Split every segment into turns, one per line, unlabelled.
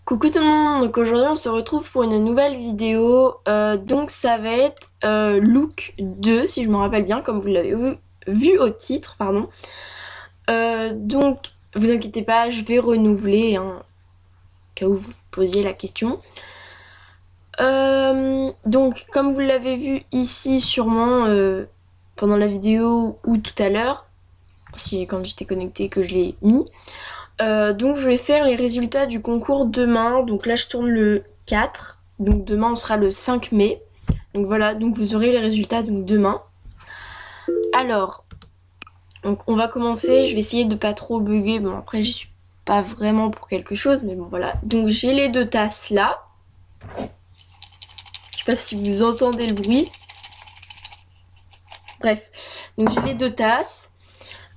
Coucou tout le monde, donc aujourd'hui on se retrouve pour une nouvelle vidéo, donc ça va être look 2 si je me rappelle bien comme vous l'avez vu au titre, pardon. Donc vous inquiétez pas, je vais renouveler, hein, au cas où vous posiez la question. Donc comme vous l'avez vu ici sûrement pendant la vidéo ou tout à l'heure, quand j'étais connectée que je l'ai mis. Donc je vais faire les résultats du concours demain. Donc là je tourne le 4. Donc demain on sera le 5 mai. Donc voilà, donc vous aurez les résultats donc demain. Alors, donc on va commencer. Je vais essayer de pas trop bugger. Bon après j'y suis pas vraiment pour quelque chose, mais bon voilà. Donc j'ai les deux tasses là. Je sais pas si vous entendez le bruit. Bref, donc j'ai les deux tasses.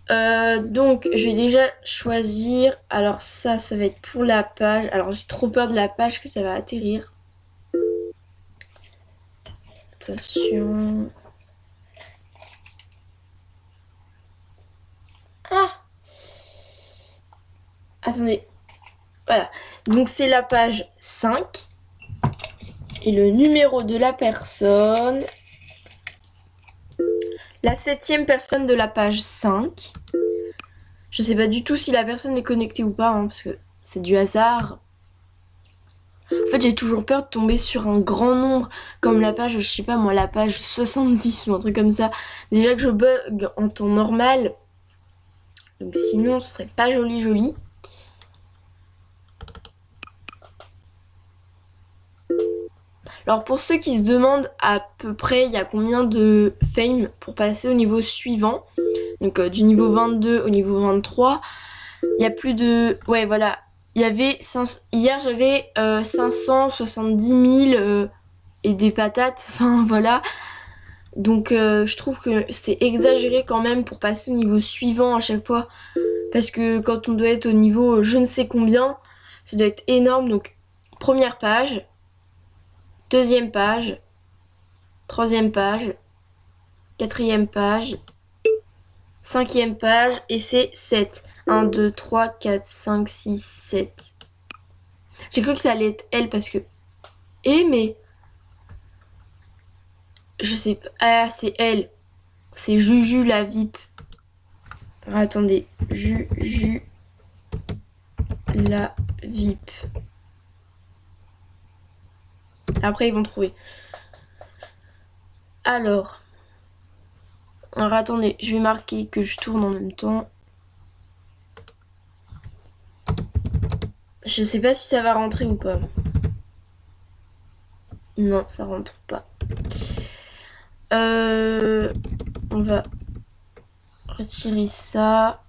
Donc je vais déjà choisir. Alors ça va être pour la page. Alors j'ai trop peur de la page que ça va atterrir. Attention. Ah, attendez. Voilà. Donc c'est la page 5. Et le numéro de la personne. La 7e personne de la page 5. Je sais pas du tout si la personne est connectée ou pas, hein, parce que c'est du hasard. En fait, j'ai toujours peur de tomber sur un grand nombre, comme la page, je sais pas moi, la page 70 ou un truc comme ça. Déjà que je bug en temps normal. Donc sinon, ce serait pas joli. Alors pour ceux qui se demandent à peu près il y a combien de fame pour passer au niveau suivant, donc du niveau 22 au niveau 23, il y a plus de... Ouais voilà, il y avait... Hier j'avais 570 000 et des patates, enfin voilà. Donc je trouve que c'est exagéré quand même pour passer au niveau suivant à chaque fois. Parce que quand on doit être au niveau je ne sais combien, ça doit être énorme. Donc première page, deuxième page, troisième page, quatrième page, cinquième page et c'est 7. 1, 2, 3, 4, 5, 6, 7. J'ai cru que ça allait être elle parce que... mais... Je sais pas... Ah, c'est elle. C'est Juju la VIP. Attendez. Juju la VIP. Après, ils vont trouver. Alors, attendez, je vais marquer que je tourne en même temps. Je sais pas si ça va rentrer ou pas. Non, ça rentre pas. On va retirer ça.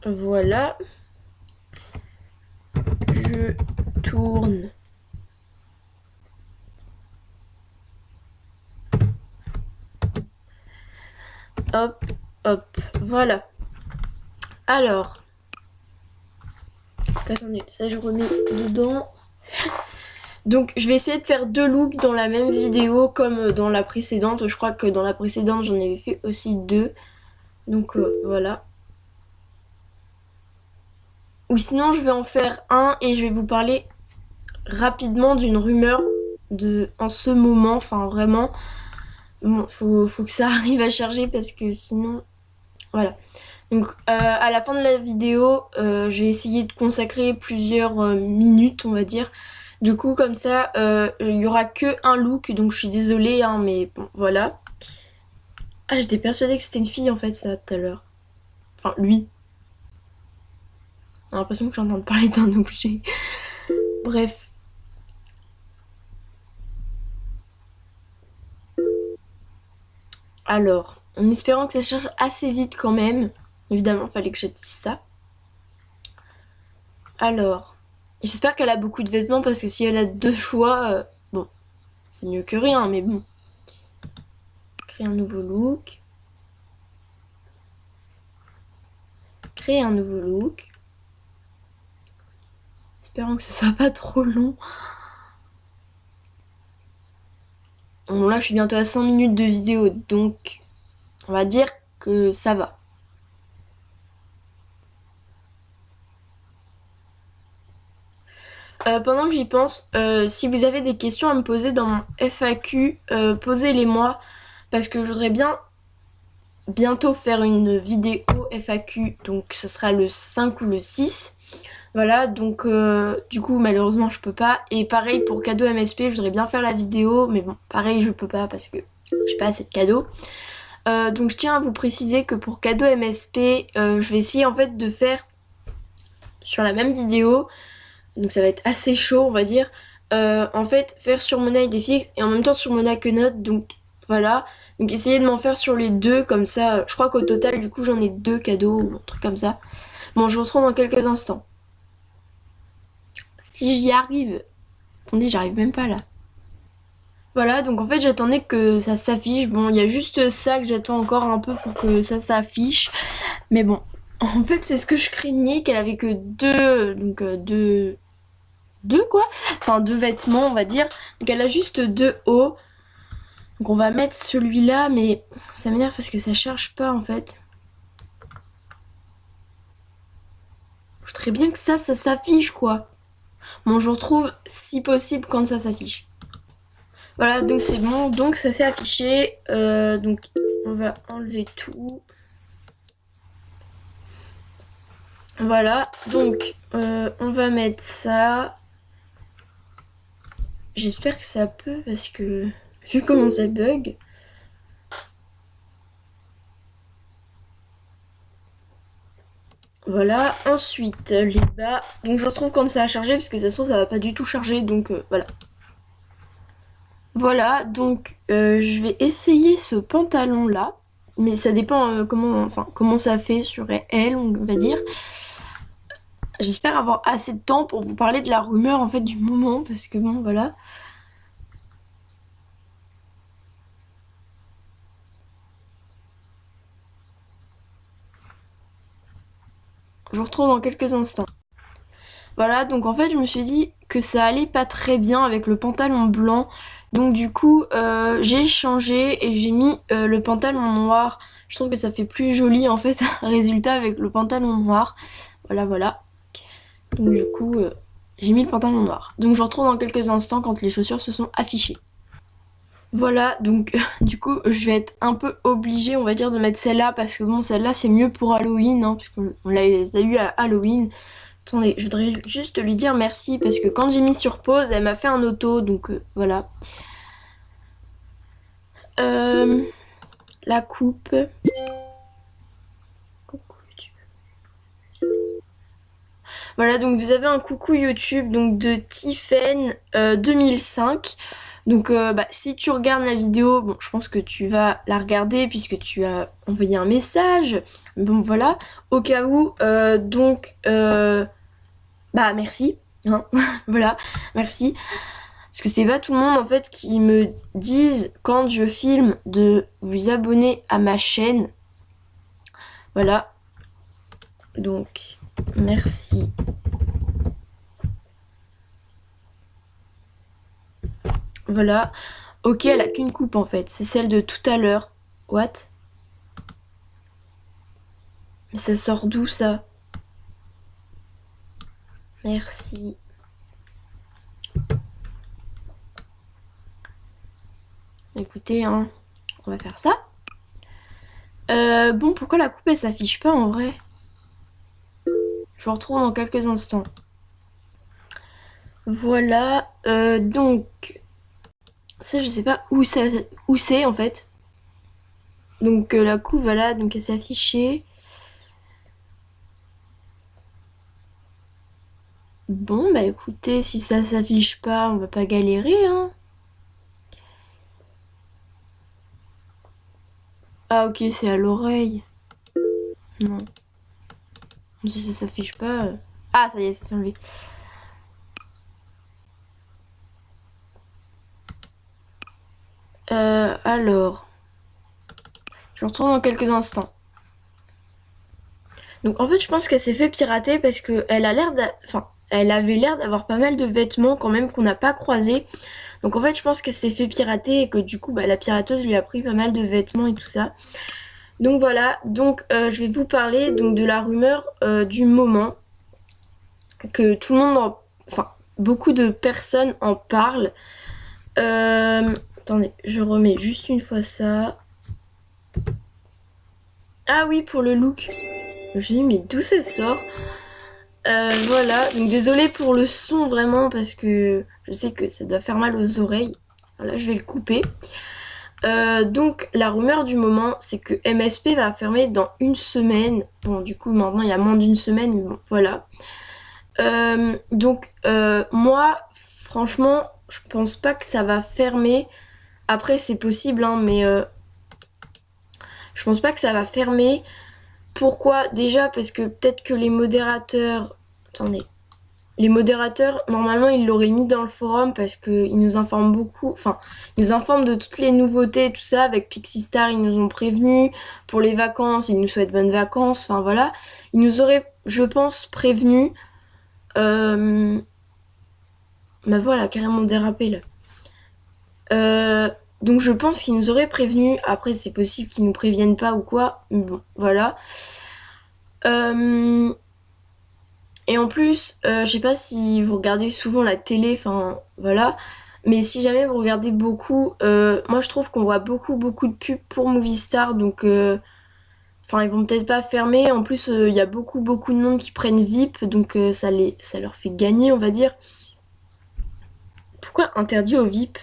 Voilà. Je tourne. Hop, hop, voilà. Alors, attendez, ça je remets dedans. Donc je vais essayer de faire 2 looks dans la même vidéo comme dans la précédente. Je crois que dans la précédente j'en avais fait aussi 2. Donc voilà. Ou sinon je vais en faire un et je vais vous parler rapidement d'une rumeur en ce moment. Enfin vraiment, bon, faut que ça arrive à charger parce que sinon... Voilà. Donc à la fin de la vidéo, je vais essayer de consacrer plusieurs minutes, on va dire. Du coup, comme ça, il y aura que un look, donc je suis désolée, hein, mais bon, voilà. Ah, j'étais persuadée que c'était une fille, en fait, ça, tout à l'heure. Enfin, lui. J'ai l'impression que j'entends parler d'un objet. Bref. Alors, en espérant que ça charge assez vite quand même. Évidemment, il fallait que je dise ça. Alors, j'espère qu'elle a beaucoup de vêtements parce que si elle a 2 choix, bon, c'est mieux que rien, mais bon. Créer un nouveau look. Créer un nouveau look. Espérons que ce soit pas trop long. Bon, là, je suis bientôt à 5 minutes de vidéo, donc on va dire que ça va. pendant que j'y pense, si vous avez des questions à me poser dans mon FAQ, posez-les moi. Parce que je voudrais bien bientôt faire une vidéo FAQ. Donc ce sera le 5 ou le 6. Voilà, donc du coup malheureusement je peux pas. Et pareil pour cadeau MSP, je voudrais bien faire la vidéo. Mais bon, pareil je peux pas parce que j'ai pas assez de cadeaux. Donc je tiens à vous préciser que pour cadeau MSP, je vais essayer en fait de faire sur la même vidéo. Donc ça va être assez chaud on va dire. En fait faire sur Mona Idéfix et en même temps sur Mona Quenote. Donc voilà. Donc essayez de m'en faire sur les deux comme ça. Je crois qu'au total du coup j'en ai 2 cadeaux ou un truc comme ça. Bon je vous retrouve dans quelques instants. Si j'y arrive. Attendez j'arrive même pas là. Voilà, donc en fait j'attendais que ça s'affiche. Bon, il y a juste ça que j'attends encore un peu pour que ça s'affiche. Mais bon, en fait c'est ce que je craignais, qu'elle avait que deux, donc deux quoi. Enfin 2 vêtements on va dire. Donc elle a juste 2 hauts. Donc on va mettre celui-là, mais ça m'énerve parce que ça charge pas en fait. Je voudrais bien que ça s'affiche quoi. Bon, je retrouve si possible quand ça s'affiche. Voilà, donc c'est bon, donc ça s'est affiché. Donc on va enlever tout. Voilà, donc on va mettre ça. J'espère que ça peut parce que vu comment ça bug. Voilà, ensuite les bas. Donc je retrouve quand ça a chargé parce que ça se trouve ça va pas du tout charger donc voilà. Voilà, donc je vais essayer ce pantalon là. Mais ça dépend comment ça fait sur elle, on va dire. J'espère avoir assez de temps pour vous parler de la rumeur en fait du moment parce que bon voilà. Je vous retrouve dans quelques instants. Voilà, donc en fait je me suis dit que ça allait pas très bien avec le pantalon blanc. Donc du coup j'ai changé et j'ai mis le pantalon noir. Je trouve que ça fait plus joli en fait résultat avec le pantalon noir. Voilà voilà. Donc du coup j'ai mis le pantalon noir. Donc je vous retrouve dans quelques instants quand les chaussures se sont affichées. Voilà, donc du coup je vais être un peu obligée on va dire de mettre celle-là parce que bon celle-là c'est mieux pour Halloween hein, puisqu'on l'a eu à Halloween. Attendez, je voudrais juste lui dire merci parce que quand j'ai mis sur pause, elle m'a fait un auto, donc voilà. La coupe. Voilà, donc vous avez un coucou YouTube donc de Tiffen 2005. Donc si tu regardes la vidéo, bon je pense que tu vas la regarder puisque tu as envoyé un message. Bon voilà, au cas où, merci, hein. Voilà, merci. Parce que c'est pas tout le monde en fait qui me disent quand je filme de vous abonner à ma chaîne. Voilà. Donc, merci. Voilà. Ok, elle a qu'une coupe en fait. C'est celle de tout à l'heure. What? Mais ça sort d'où ça? Merci. Écoutez, hein, on va faire ça. Bon, pourquoi la coupe elle s'affiche pas en vrai? Je vous retrouve dans quelques instants. Voilà, donc ça je sais pas où c'est en fait. Donc la coupe voilà, donc elle s'est affichée. Bon bah écoutez, si ça s'affiche pas, on va pas galérer hein. Ah ok, c'est à l'oreille. Non. Si ça s'affiche pas... Ah ça y est, ça s'est enlevé. Alors... Je me retrouve dans quelques instants. Donc en fait je pense qu'elle s'est fait pirater parce que elle a l'air elle avait l'air d'avoir pas mal de vêtements quand même qu'on n'a pas croisés. Donc en fait je pense qu'elle s'est fait pirater et que du coup la pirateuse lui a pris pas mal de vêtements et tout ça. Donc voilà, donc je vais vous parler donc de la rumeur du moment que tout le monde, beaucoup de personnes en parlent. Attendez, je remets juste une fois ça. Ah oui, pour le look. Je me suis dit, mais d'où ça sort? Voilà, donc désolée pour le son vraiment parce que je sais que ça doit faire mal aux oreilles. Voilà, je vais le couper. Donc la rumeur du moment, c'est que MSP va fermer dans une semaine. Bon, du coup maintenant il y a moins d'une semaine, mais bon, voilà. Donc moi, franchement, je pense pas que ça va fermer. Après c'est possible, hein, mais je pense pas que ça va fermer. Pourquoi? Déjà parce que peut-être que les modérateurs... Attendez. Les modérateurs, normalement, ils l'auraient mis dans le forum parce qu'ils nous informent beaucoup. Enfin, ils nous informent de toutes les nouveautés et tout ça. Avec Pixie Star, ils nous ont prévenus. Pour les vacances, ils nous souhaitent bonnes vacances. Enfin, voilà. Ils nous auraient, je pense, prévenus. Ma voix, elle a carrément dérapé, là. Donc, je pense qu'ils nous auraient prévenus. Après, c'est possible qu'ils nous préviennent pas ou quoi. Mais bon, voilà. Et en plus, je sais pas si vous regardez souvent la télé, enfin voilà, mais si jamais vous regardez beaucoup, moi je trouve qu'on voit beaucoup de pubs pour Movistar, donc enfin ils vont peut-être pas fermer. En plus, il y a beaucoup de monde qui prennent VIP, donc ça leur fait gagner, on va dire. Pourquoi interdit aux VIP?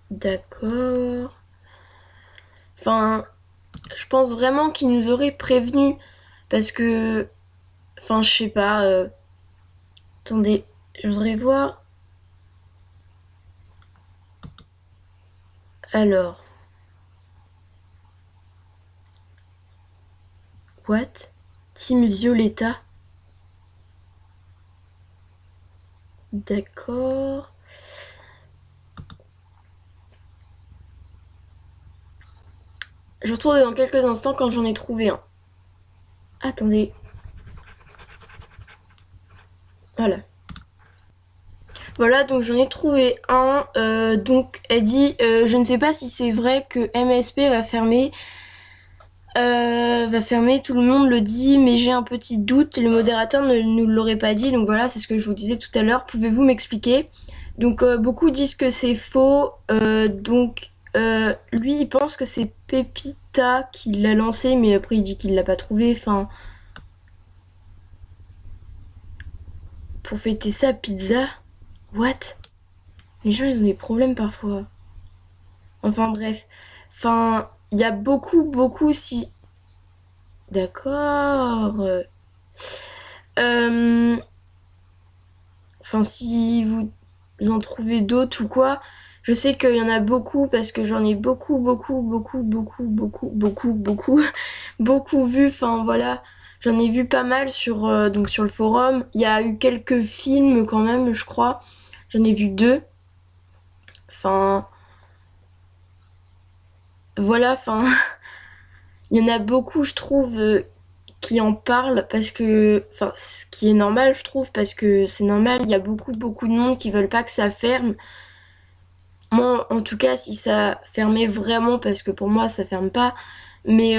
D'accord. Enfin, je pense vraiment qu'ils nous auraient prévenus parce que, enfin je sais pas. Attendez, je voudrais voir. Alors, what? Team Violetta? D'accord. Je retrouve dans quelques instants quand j'en ai trouvé un. Attendez. Voilà. Voilà, donc j'en ai trouvé un. Donc elle dit, je ne sais pas si c'est vrai que MSP va fermer. Tout le monde le dit, mais j'ai un petit doute. Le modérateur ne nous l'aurait pas dit, donc voilà, c'est ce que je vous disais tout à l'heure. Pouvez-vous m'expliquer? Donc beaucoup disent que c'est faux. Donc lui, il pense que c'est Pepita qui l'a lancé, mais après il dit qu'il l'a pas trouvé. Enfin, pour fêter sa pizza, what? Les gens ils ont des problèmes parfois. Enfin bref, enfin il y a beaucoup si. D'accord. Enfin si vous en trouvez d'autres ou quoi. Je sais qu'il y en a beaucoup parce que j'en ai beaucoup beaucoup vu. Enfin voilà, j'en ai vu pas mal sur donc sur le forum. Il y a eu quelques films quand même, je crois. J'en ai vu 2. Enfin voilà, enfin il y en a beaucoup, je trouve, qui en parlent parce que, enfin, ce qui est normal, je trouve, parce que c'est normal. Il y a beaucoup de monde qui veulent pas que ça ferme. Moi, en tout cas, si ça fermait vraiment, parce que pour moi, ça ferme pas. Mais,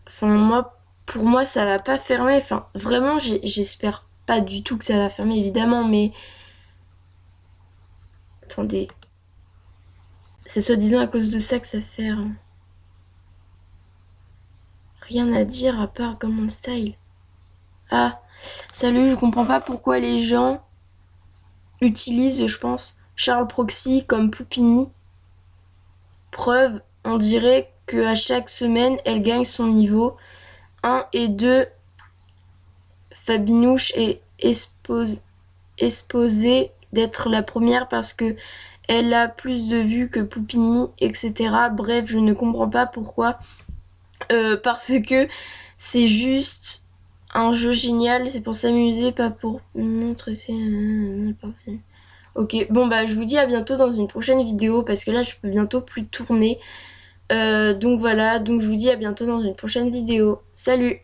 enfin, moi, pour moi, ça va pas fermer. Enfin, vraiment, j'espère pas du tout que ça va fermer, évidemment. Mais, attendez, c'est soi-disant à cause de ça que ça ferme. Rien à dire à part Gangnam Style. Ah, salut, je comprends pas pourquoi les gens utilisent, je pense, Charles Proxy comme Poupini. Preuve, on dirait qu'à chaque semaine, elle gagne son niveau. 1 et 2, Fabinouche est exposée d'être la première parce que elle a plus de vues que Poupini, etc. Bref, je ne comprends pas pourquoi. Parce que c'est juste un jeu génial, c'est pour s'amuser, pas pour montrer. Ok, bon bah je vous dis à bientôt dans une prochaine vidéo parce que là je peux bientôt plus tourner. Donc voilà, donc je vous dis à bientôt dans une prochaine vidéo. Salut!